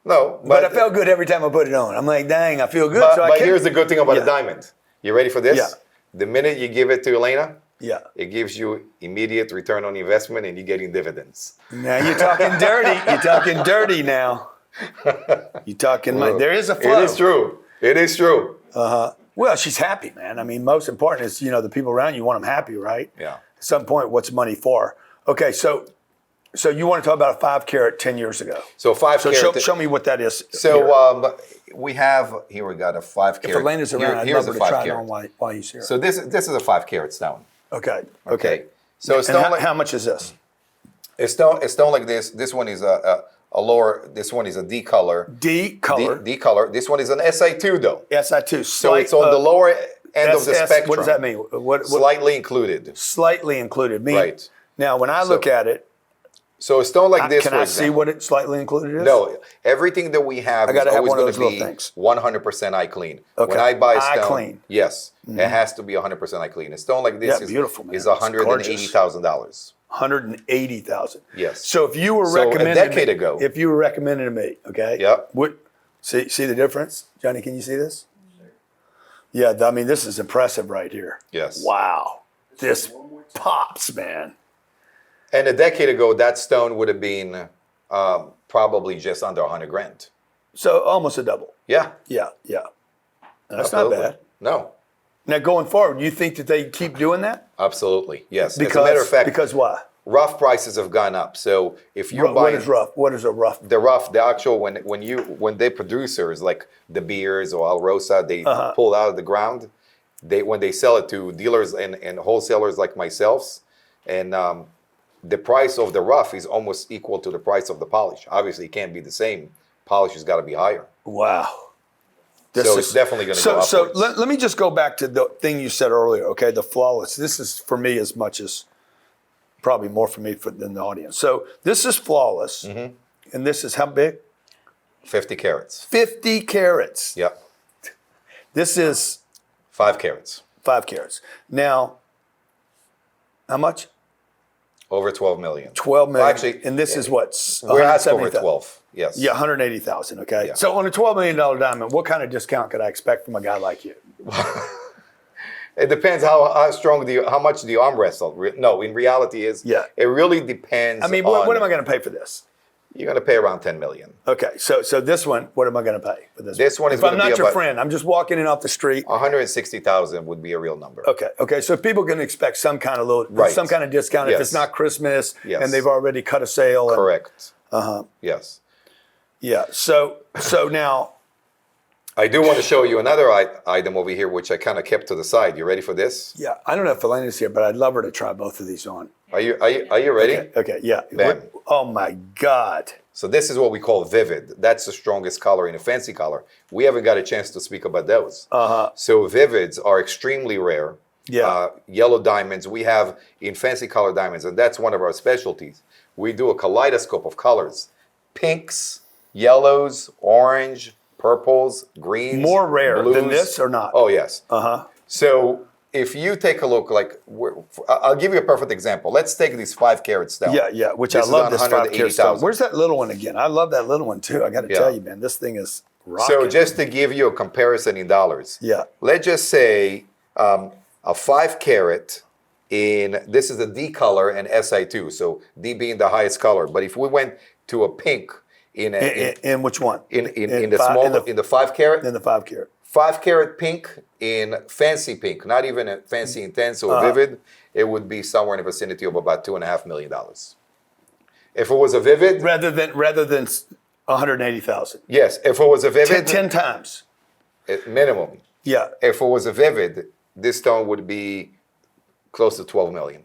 Speaker 2: No,
Speaker 1: but I felt good every time I put it on. I'm like, dang, I feel good.
Speaker 2: But here's the good thing about a diamond. You ready for this?
Speaker 1: Yeah.
Speaker 2: The minute you give it to Elena,
Speaker 1: it
Speaker 2: gives you immediate return on investment and you're getting dividends.
Speaker 1: Now you're talking dirty. You're talking dirty now. You're talking money. There is a flow.
Speaker 2: It is true. It is true.
Speaker 1: Well, she's happy, man. I mean, most important is, the people around you want them happy, right?
Speaker 2: Yeah.
Speaker 1: At some point, what's money for? Okay, so you want to talk about a 5 carat 10 years ago.
Speaker 2: So 5 carat.
Speaker 1: Show me what that is.
Speaker 2: So we got a 5 carat.
Speaker 1: If Elena's around, I'd love her to try it on while he's here.
Speaker 2: So this is a 5 carat stone.
Speaker 1: Okay.
Speaker 2: So a stone
Speaker 1: how much is this?
Speaker 2: A stone like this. This one is a lower. This one is a D color.
Speaker 1: D color.
Speaker 2: D color. This one is an Si2 though.
Speaker 1: Si2.
Speaker 2: So it's on the lower end of the spectrum.
Speaker 1: What does that mean? What
Speaker 2: slightly included.
Speaker 1: Slightly included.
Speaker 2: Right.
Speaker 1: Now, when I look at it,
Speaker 2: so a stone like this,
Speaker 1: can I see what it slightly included is?
Speaker 2: No, everything that we have is always going to be 100% eye clean.
Speaker 1: Okay.
Speaker 2: When I buy a stone,
Speaker 1: eye clean.
Speaker 2: Yes, it has to be 100% eye clean. A stone like this is
Speaker 1: beautiful, man.
Speaker 2: Is $180,000.
Speaker 1: $180,000.
Speaker 2: Yes.
Speaker 1: So if you were recommending
Speaker 2: a decade ago,
Speaker 1: if you were recommending to me, okay?
Speaker 2: Yep.
Speaker 1: See the difference, Johnny? Can you see this? Yeah, I mean, this is impressive right here.
Speaker 2: Yes.
Speaker 1: Wow, this pops, man.
Speaker 2: And a decade ago, that stone would have been probably just under 100 grand.
Speaker 1: So almost a double.
Speaker 2: Yeah.
Speaker 1: Yeah. That's
Speaker 2: Absolutely.
Speaker 1: not bad.
Speaker 2: No.
Speaker 1: Now going forward, you think that they keep doing that?
Speaker 2: Absolutely. Yes.
Speaker 1: Because,
Speaker 2: as a matter of fact,
Speaker 1: because why?
Speaker 2: Rough prices have gone up. So if you're buying,
Speaker 1: what is rough? What is a rough?
Speaker 2: The actual when they producers like De Beers or Alrosa, they pull out of the ground. When they sell it to dealers and wholesalers like myself, and the price of the rough is almost equal to the price of the polish. Obviously, it can't be the same. Polish has got to be higher.
Speaker 1: Wow.
Speaker 2: It's definitely going to go upwards.
Speaker 1: So let me just go back to the thing you said earlier, okay? The flawless. This is for me as much as, probably more for me than the audience. So this is flawless, and this is how big?
Speaker 2: 50 carats.
Speaker 1: 50 carats.
Speaker 2: Yep.
Speaker 1: This is
Speaker 2: 5 carats.
Speaker 1: 5 carats. Now, how much?
Speaker 2: Over 12 million.
Speaker 1: 12 million.
Speaker 2: Actually,
Speaker 1: and this is what?
Speaker 2: We're asking over 12. Yes.
Speaker 1: Yeah, 180,000. Okay.
Speaker 2: Yeah.
Speaker 1: So on a $12 million diamond, what kind of discount could I expect from a guy like you?
Speaker 2: It depends how much do you arm wrestle. No, in reality it really depends.
Speaker 1: I mean, what am I going to pay for this?
Speaker 2: You're going to pay around 10 million.
Speaker 1: Okay, so this one, what am I going to pay for this?
Speaker 2: This one is
Speaker 1: if
Speaker 2: going
Speaker 1: I'm
Speaker 2: to be
Speaker 1: not your
Speaker 2: about
Speaker 1: friend, I'm just walking in off the street.
Speaker 2: 160,000 would be a real number.
Speaker 1: Okay. So people can expect some kind of some kind of discount if it's not Christmas and they've already cut a sale.
Speaker 2: Correct. Yes.
Speaker 1: Yeah. So now.
Speaker 2: I do want to show you another item over here, which I kind of kept to the side. You ready for this?
Speaker 1: Yeah. I don't know if Elena's here, but I'd love her to try both of these on.
Speaker 2: Are you ready?
Speaker 1: Okay. Yeah.
Speaker 2: Bam.
Speaker 1: Oh my God.
Speaker 2: So this is what we call vivid. That's the strongest color in a fancy color. We haven't got a chance to speak about those. So vivids are extremely rare.
Speaker 1: Yeah.
Speaker 2: Yellow diamonds we have in fancy color diamonds, and that's one of our specialties. We do a kaleidoscope of colors: pinks, yellows, orange, purples, greens.
Speaker 1: More rare
Speaker 2: blues.
Speaker 1: than this or not?
Speaker 2: Oh yes. So if you take a look, I'll give you a perfect example. Let's take this 5 carat stone.
Speaker 1: Yeah, which I love this 5 carat stone. Where's that little one again? I love that little one too. I got to tell you, man, this thing is rocking.
Speaker 2: So just to give you a comparison in dollars.
Speaker 1: Yeah.
Speaker 2: Let's just say a 5 carat this is a D color and Si2. So D being the highest color. But if we went to a pink
Speaker 1: in which one?
Speaker 2: In the 5 carat?
Speaker 1: In the 5 carat.
Speaker 2: 5 carat pink in fancy pink, not even a fancy intense or vivid, it would be somewhere in the vicinity of about $2.5 million. If it was a vivid,
Speaker 1: rather than 180,000.
Speaker 2: Yes, if it was a vivid,
Speaker 1: 10 times
Speaker 2: minimum.
Speaker 1: Yeah.
Speaker 2: If it was a vivid, this stone would be close to 12 million.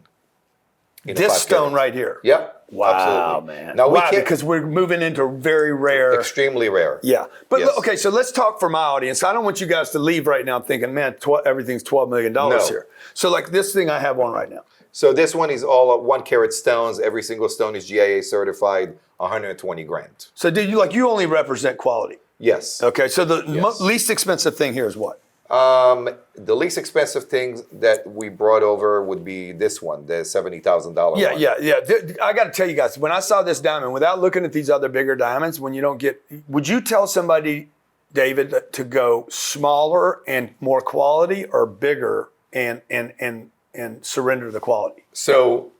Speaker 1: This stone right here.
Speaker 2: Yep.
Speaker 1: Wow,
Speaker 2: absolutely.
Speaker 1: Man.
Speaker 2: Now
Speaker 1: because we're moving into very rare.
Speaker 2: Extremely rare.
Speaker 1: Yeah. But okay, so let's talk for my audience. I don't want you guys to leave right now thinking, man, everything's $12 million here. So like this thing I have on right now.
Speaker 2: So this one is all 1 carat stones. Every single stone is GIA certified, 120 grand.
Speaker 1: So you only represent quality?
Speaker 2: Yes.
Speaker 1: Okay, so the least expensive thing here is what?
Speaker 2: The least expensive thing that we brought over would be this one, the $70,000
Speaker 1: Yeah,
Speaker 2: one.
Speaker 1: yeah. I got to tell you guys, when I saw this diamond, without looking at these other bigger diamonds, when you don't get, would you tell somebody, David, to go smaller and more quality, or bigger and surrender the quality?
Speaker 2: So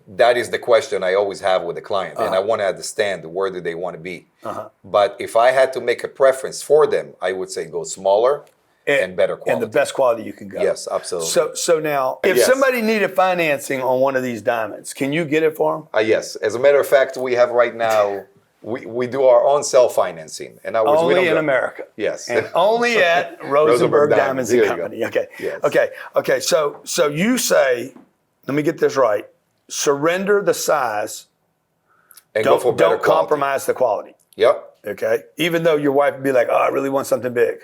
Speaker 2: that is the question I always have with the client, and I want to understand where do they want to be. But if I had to make a preference for them, I would say go smaller and better quality.
Speaker 1: And the best quality you can go.
Speaker 2: Yes, absolutely.
Speaker 1: So now, if somebody needed financing on one of these diamonds, can you get it for them?
Speaker 2: Yes. As a matter of fact, we have right now, we do our own self-financing. In other words,
Speaker 1: only in America.
Speaker 2: Yes.
Speaker 1: And only at Rosenberg Diamonds Co. Okay.
Speaker 2: Yes.
Speaker 1: Okay. So you say, let me get this right, surrender the size,
Speaker 2: and go for better
Speaker 1: don't compromise the quality.
Speaker 2: Yep.
Speaker 1: Okay. Even though your wife would be like, oh, I really want something big.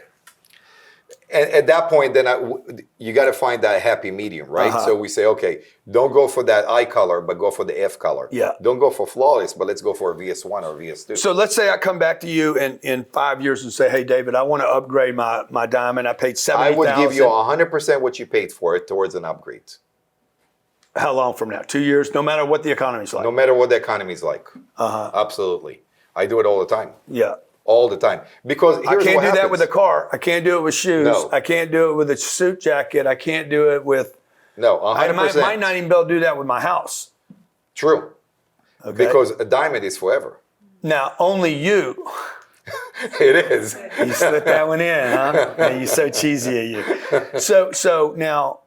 Speaker 2: And at that point, then you got to find that happy medium, right? So we say, okay, don't go for that eye color, but go for the F color.
Speaker 1: Yeah.
Speaker 2: Don't go for flawless, but let's go for a VS1 or VS2.
Speaker 1: So let's say I come back to you in 5 years and say, hey, David, I want to upgrade my diamond. I paid $70,000.
Speaker 2: I would give you 100% what you paid for it towards an upgrade.
Speaker 1: How long from now? 2 years? No matter what the economy's like?
Speaker 2: No matter what the economy's like. Absolutely. I do it all the time.
Speaker 1: Yeah.
Speaker 2: All the time. Because here's
Speaker 1: I can't
Speaker 2: what
Speaker 1: do
Speaker 2: happens.
Speaker 1: that with a car. I can't do it with shoes.
Speaker 2: No.
Speaker 1: I can't do it with a suit jacket. I can't do it with...
Speaker 2: No, 100%.
Speaker 1: I might not even be able to do that with my house.
Speaker 2: True.
Speaker 1: Okay.
Speaker 2: Because a diamond is forever.
Speaker 1: Now, only you...
Speaker 2: It is.
Speaker 1: You slipped that one in, huh? Man, you're so cheesy at you. So now...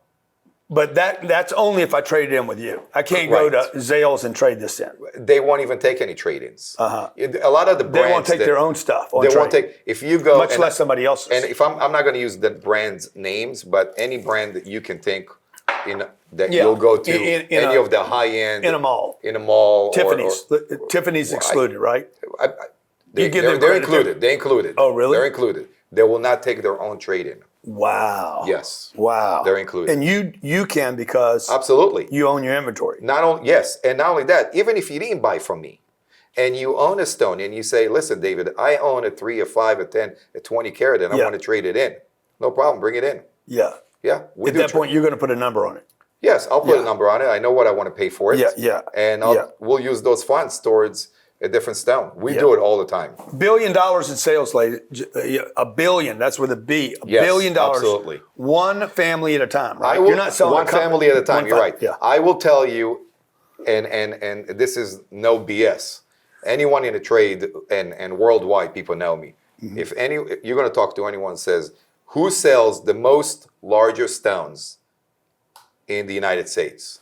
Speaker 1: But that's only if I trade it in with you. I can't go to Zales and trade this in.
Speaker 2: They won't even take any trade-ins. A lot of the brands...
Speaker 1: They won't take their own stuff on
Speaker 2: They
Speaker 1: trade.
Speaker 2: Won't take... If you go...
Speaker 1: Much less somebody else's.
Speaker 2: And if I'm not going to use the brand's names, but any brand that you can think you'll go to, any of the high-end...
Speaker 1: In a mall.
Speaker 2: In a mall.
Speaker 1: Tiffany's. Tiffany's excluded, right?
Speaker 2: They're included. They're included.
Speaker 1: Oh, really?
Speaker 2: They're included. They will not take their own trade-in.
Speaker 1: Wow.
Speaker 2: Yes.
Speaker 1: Wow.
Speaker 2: They're included.
Speaker 1: And you can because
Speaker 2: absolutely
Speaker 1: you own your inventory.
Speaker 2: Not only and not only that, even if you didn't buy from me and you own a stone and you say, listen, David, I own a 3, a 5, a 10, a 20 carat and I want to trade it in. No problem, bring it in.
Speaker 1: Yeah.
Speaker 2: Yeah.
Speaker 1: At that point you're going to put a number on it.
Speaker 2: Yes, I'll put a number on it. I know what I want to pay for it.
Speaker 1: Yeah.
Speaker 2: And we'll use those funds towards a different stone. We do it all the time.
Speaker 1: $1 billion in sales, lady. $1 billion. That's with a B. $1 billion.
Speaker 2: Absolutely.
Speaker 1: One family at a time, right?
Speaker 2: You're not selling one family at a time. You're right.
Speaker 1: Yeah.
Speaker 2: I will tell you, and this is no BS. Anyone in the trade and worldwide, people know me. If you're going to talk to anyone that says who sells the most larger stones in the United States,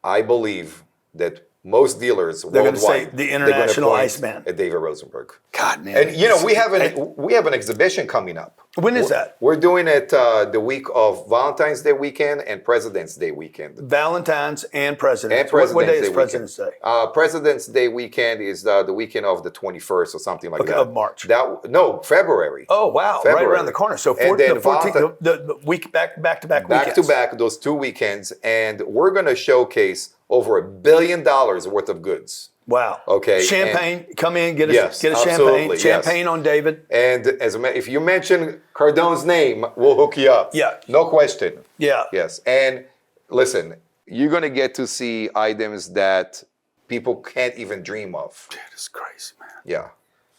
Speaker 2: I believe that most dealers worldwide,
Speaker 1: say the International Iceman
Speaker 2: at David Rosenberg.
Speaker 1: God, man.
Speaker 2: And we have an exhibition coming up.
Speaker 1: When is that?
Speaker 2: We're doing it the week of Valentines Day weekend and President's Day weekend.
Speaker 1: Valentine's and President's.
Speaker 2: And President's
Speaker 1: what day is
Speaker 2: Day
Speaker 1: President's Day?
Speaker 2: President's Day weekend is the weekend of the 21st or something like that.
Speaker 1: Of March.
Speaker 2: February.
Speaker 1: Oh, wow.
Speaker 2: February.
Speaker 1: Right around the corner. So the 14th, the week back-to-back weekends.
Speaker 2: Back-to-back, those 2 weekends. And we're going to showcase over $1 billion worth of goods.
Speaker 1: Wow.
Speaker 2: Okay.
Speaker 1: Champagne, come in, get a champagne. Champagne on David.
Speaker 2: And if you mention Cardone's name, we'll hook you up.
Speaker 1: Yeah.
Speaker 2: No question.
Speaker 1: Yeah.
Speaker 2: Yes. And listen, you're going to get to see items that people can't even dream of.
Speaker 1: Dude, it's crazy, man.
Speaker 2: Yeah.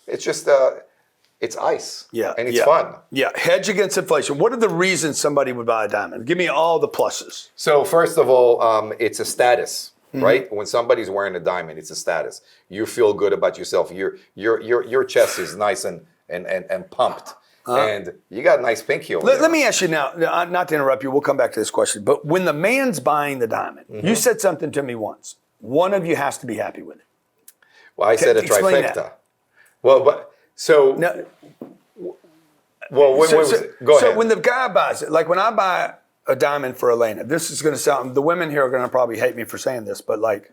Speaker 2: It's just, it's ice.
Speaker 1: Yeah.
Speaker 2: And it's fun.
Speaker 1: Yeah. Hedge against inflation. What are the reasons somebody would buy a diamond? Give me all the pluses.
Speaker 2: So first of all, it's a status. Right? When somebody's wearing a diamond, it's a status. You feel good about yourself. Your chest is nice and pumped. And you got a nice pinky over there.
Speaker 1: Let me ask you now, not to interrupt you, we'll come back to this question, but when the man's buying the diamond, you said something to me once. One of you has to be happy with it.
Speaker 2: Well, I said a
Speaker 1: Explain
Speaker 2: trifecta.
Speaker 1: that.
Speaker 2: Well, but so
Speaker 1: No,
Speaker 2: go ahead.
Speaker 1: So when the guy buys it, like when I buy a diamond for Elena, this is going to sound, the women here are going to probably hate me for saying this, but like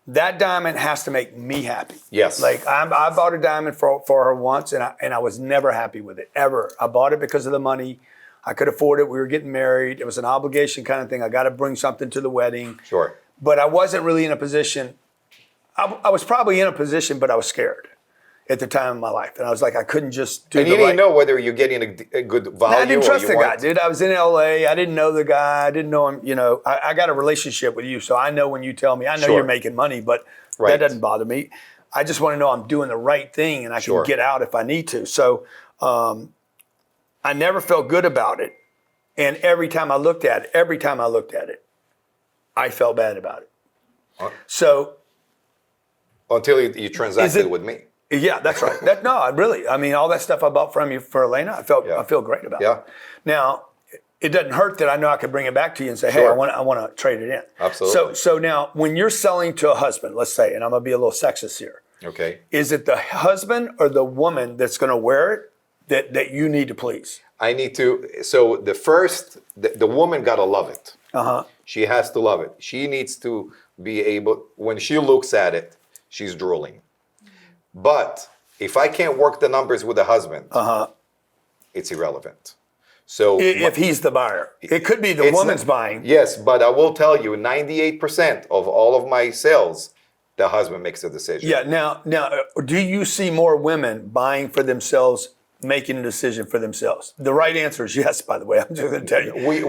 Speaker 1: that diamond has to make me happy.
Speaker 2: Yes.
Speaker 1: Like I bought a diamond for her once and I was never happy with it, ever. I bought it because of the money. I could afford it. We were getting married. It was an obligation kind of thing. I got to bring something to the wedding.
Speaker 2: Sure.
Speaker 1: But I wasn't really in a position. I was probably in a position, but I was scared. at the time of my life. And I was like, I couldn't just do
Speaker 2: And you didn't know whether you're getting a good value.
Speaker 1: I didn't trust
Speaker 2: or
Speaker 1: the
Speaker 2: you
Speaker 1: guy,
Speaker 2: weren't.
Speaker 1: dude. I was in LA. I didn't know the guy. I didn't know him. You know, I got a relationship with you. So I know when you tell me, I know
Speaker 2: Sure.
Speaker 1: you're making money, but that doesn't bother me. I just want to know I'm doing the right thing and I can get out if I need to. So I never felt good about it. And every time I looked at it, I felt bad about it. So
Speaker 2: Until you transacted with me.
Speaker 1: yeah, that's right. I mean, all that stuff I bought from you for Elena, I feel great about it. Now, it doesn't hurt that I know I could bring it back to you and say, hey, I want to trade it in.
Speaker 2: Absolutely.
Speaker 1: So now, when you're selling to a husband, let's say, and I'm going to be a little sexist here.
Speaker 2: Okay.
Speaker 1: Is it the husband or the woman that's going to wear it that you need to please?
Speaker 2: I need to. So the woman got to love it. She has to love it. She needs to be able, when she looks at it, she's drooling. But if I can't work the numbers with the husband, it's irrelevant. So
Speaker 1: if he's the buyer, it could be the woman's buying.
Speaker 2: Yes, but I will tell you, 98% of all of my sales, the husband makes the decision.
Speaker 1: Yeah. Now, do you see more women buying for themselves, making a decision for themselves? The right answer is yes. By the way, I'm just going to tell you,
Speaker 2: we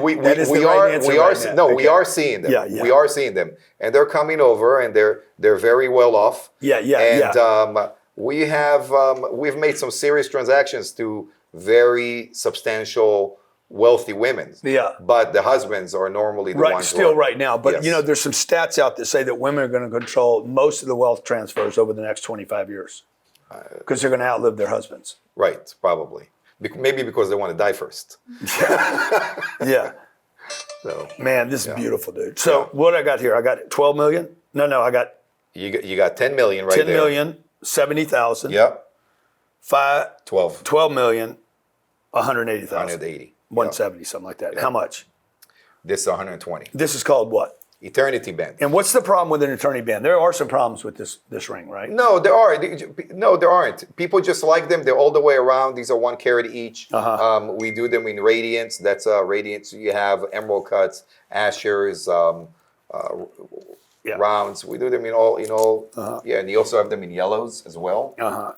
Speaker 2: are seeing them.
Speaker 1: Yeah.
Speaker 2: We are seeing them, and they're coming over, and they're very well off. And we've made some serious transactions to very substantial, wealthy women.
Speaker 1: Yeah.
Speaker 2: But the husbands are normally the ones
Speaker 1: still right now. But
Speaker 2: Yes.
Speaker 1: there's some stats out that say that women are going to control most of the wealth transfers over the next 25 years because they're going to outlive their husbands.
Speaker 2: Right, probably. Maybe because they want to die first.
Speaker 1: Yeah.
Speaker 2: So
Speaker 1: Man, this is beautiful, dude. So what I got here? I got 12 million. No, I got
Speaker 2: you got 10 million right
Speaker 1: 10
Speaker 2: there.
Speaker 1: 10 million, 70,000.
Speaker 2: Yep.
Speaker 1: 12 million, 180,000.
Speaker 2: 180.
Speaker 1: 170, something like that.
Speaker 2: Yeah.
Speaker 1: How much?
Speaker 2: This is 120.
Speaker 1: This is called what?
Speaker 2: Eternity band.
Speaker 1: And what's the problem with an eternity band? There are some problems with this ring, right?
Speaker 2: No, there are. No, there aren't. People just like them. They're all the way around. These are 1 carat each. We do them in radiance. That's radiance. You have emerald cuts, ashers, rounds. We do them in all. Yeah, and you also have them in yellows as well.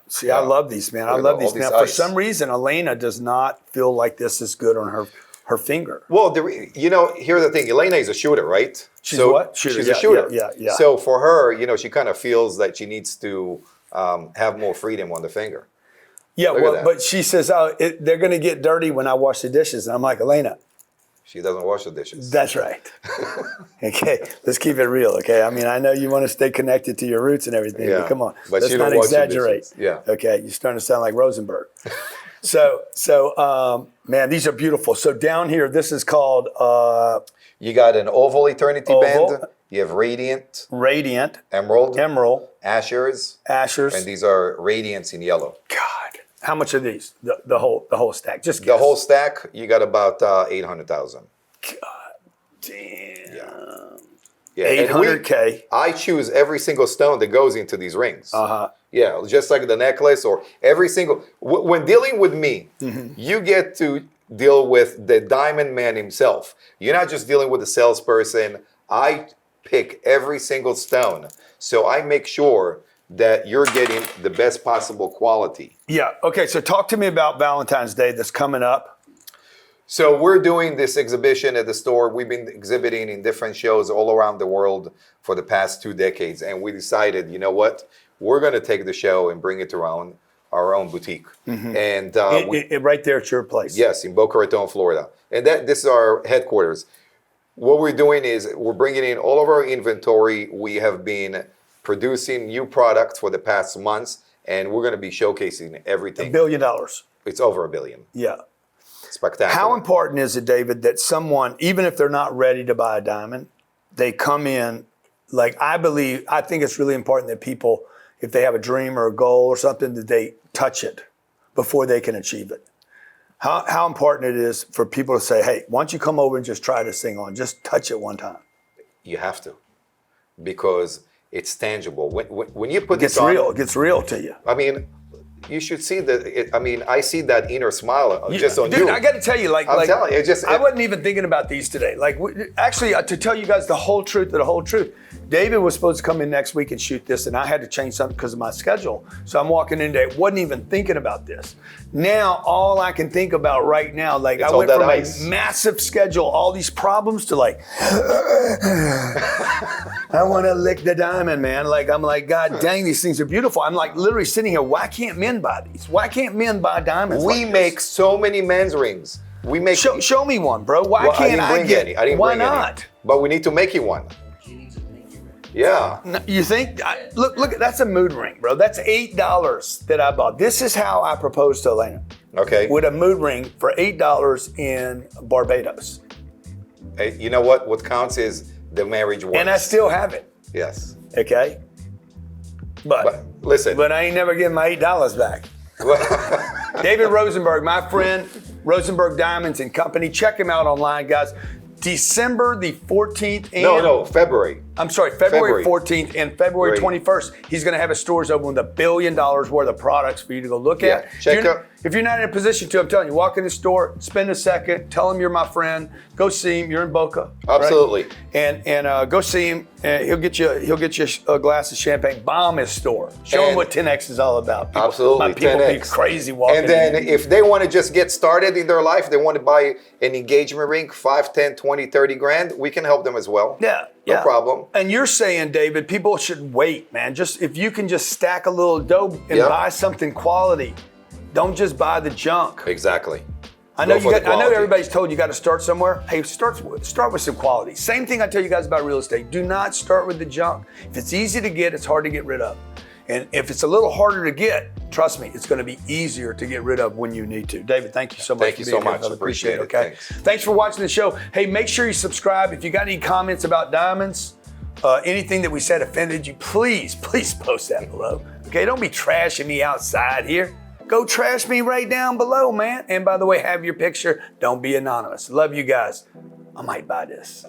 Speaker 1: See, I love these, man. I love these. Now, for some reason, Elena does not feel like this is good on her finger.
Speaker 2: Well, here's the thing. Elena is a shooter, right?
Speaker 1: She's what? Shooter.
Speaker 2: She's a shooter.
Speaker 1: Yeah.
Speaker 2: So for her, she kind of feels that she needs to have more freedom on the finger.
Speaker 1: Yeah, but she says, they're going to get dirty when I wash the dishes. And I'm like, Elena.
Speaker 2: She doesn't wash the dishes.
Speaker 1: That's right. Okay, let's keep it real, okay? I mean, I know you want to stay connected to your roots and everything, but come on.
Speaker 2: But
Speaker 1: let's not exaggerate.
Speaker 2: Yeah.
Speaker 1: Okay, you're starting to sound like Rosenberg. So, man, these are beautiful. So down here, this is called...
Speaker 2: you got an oval eternity band. You have radiant. Emerald. Ashers.
Speaker 1: And
Speaker 2: these are radiants in yellow.
Speaker 1: God. How much are these? The whole stack? Just guess.
Speaker 2: The whole stack, you got about 800,000.
Speaker 1: God damn.
Speaker 2: Yeah.
Speaker 1: 800K.
Speaker 2: I choose every single stone that goes into these rings. Yeah, just like the necklace or every single... When dealing with me, you get to deal with the diamond man himself. You're not just dealing with a salesperson. I pick every single stone. So I make sure that you're getting the best possible quality.
Speaker 1: Yeah. Okay, so talk to me about Valentine's Day that's coming up.
Speaker 2: So we're doing this exhibition at the store. We've been exhibiting in different shows all around the world for the past 2 decades. And we decided, you know what? We're going to take the show and bring it around our own boutique. And
Speaker 1: right there at your place.
Speaker 2: Yes, in Boca Raton, Florida. And this is our headquarters. What we're doing is we're bringing in all of our inventory. We have been producing new products for the past months, and we're going to be showcasing everything.
Speaker 1: $1 billion.
Speaker 2: It's over $1 billion.
Speaker 1: Yeah.
Speaker 2: Spectacular.
Speaker 1: How important is it, David, that someone, even if they're not ready to buy a diamond, they come in, I think it's really important that people, if they have a dream or a goal or something, that they touch it before they can achieve it. How important it is for people to say, hey, why don't you come over and just try this thing on, just touch it one time.
Speaker 2: You have to, because it's tangible. When you put this on,
Speaker 1: it gets real to you.
Speaker 2: I mean, you should see that. I see that inner smile just on
Speaker 1: dude,
Speaker 2: you.
Speaker 1: I got to tell you,
Speaker 2: I'm telling you,
Speaker 1: I wasn't even thinking about these today. Actually, to tell you guys the whole truth, David was supposed to come in next week and shoot this, and I had to change something because of my schedule. So I'm walking in today, wasn't even thinking about this. Now, all I can think about right now, like I went from a massive schedule, all these problems to like, I want to lick the diamond, man. Like, I'm like, God dang, these things are beautiful. I'm like literally sitting here, why can't men buy these? Why can't men buy diamonds?
Speaker 2: We make so many men's rings. We make.
Speaker 1: Show me one, bro. Why can't I get any?
Speaker 2: I didn't
Speaker 1: why
Speaker 2: bring
Speaker 1: not?
Speaker 2: Any. But we need to make you one. Yeah.
Speaker 1: No, you think? Look, that's a mood ring, bro. That's $8 that I bought. This is how I proposed to Elena.
Speaker 2: Okay.
Speaker 1: With a mood ring for $8 in Barbados.
Speaker 2: Hey, you know what? What counts is the marriage works.
Speaker 1: And I still have it.
Speaker 2: Yes.
Speaker 1: Okay. But
Speaker 2: listen.
Speaker 1: But I ain't never getting my $8 back. David Rosenberg, my friend, Rosenberg Diamonds and Company. Check him out online, guys. December the 14th.
Speaker 2: No, February.
Speaker 1: I'm sorry, February 14th and February 21st. He's going to have his stores open with $1 billion worth of products for you to go look at.
Speaker 2: Check out.
Speaker 1: If you're not in a position to, I'm telling you, walk in the store, spend a second, tell him you're my friend, go see him. You're in Boca.
Speaker 2: Absolutely.
Speaker 1: Right? And go see him. And he'll get you a glass of champagne. Bomb his store. Show him what 10X is all about.
Speaker 2: Absolutely.
Speaker 1: People
Speaker 2: 10X.
Speaker 1: be crazy walking
Speaker 2: in. And then if they want to just get started in their life, they want to buy an engagement ring, 5, 10, 20, 30 grand, we can help them as well.
Speaker 1: Yeah.
Speaker 2: No problem.
Speaker 1: And you're saying, David, people should wait, man. Just if you can just stack a little dough and buy something quality. Don't just buy the junk.
Speaker 2: Exactly.
Speaker 1: I know everybody's told you got to start somewhere. Hey, start with some quality. Same thing I tell you guys about real estate. Do not start with the junk. If it's easy to get, it's hard to get rid of. And if it's a little harder to get, trust me, it's going to be easier to get rid of when you need to. David, thank you so much.
Speaker 2: Thank you so much. Appreciate it.
Speaker 1: Okay. Thanks for watching the show. Hey, make sure you subscribe. If you got any comments about diamonds, anything that we said offended you, please post that below. Okay, don't be trashing me outside here. Go trash me right down below, man. And by the way, have your picture. Don't be anonymous. Love you guys. I might buy this.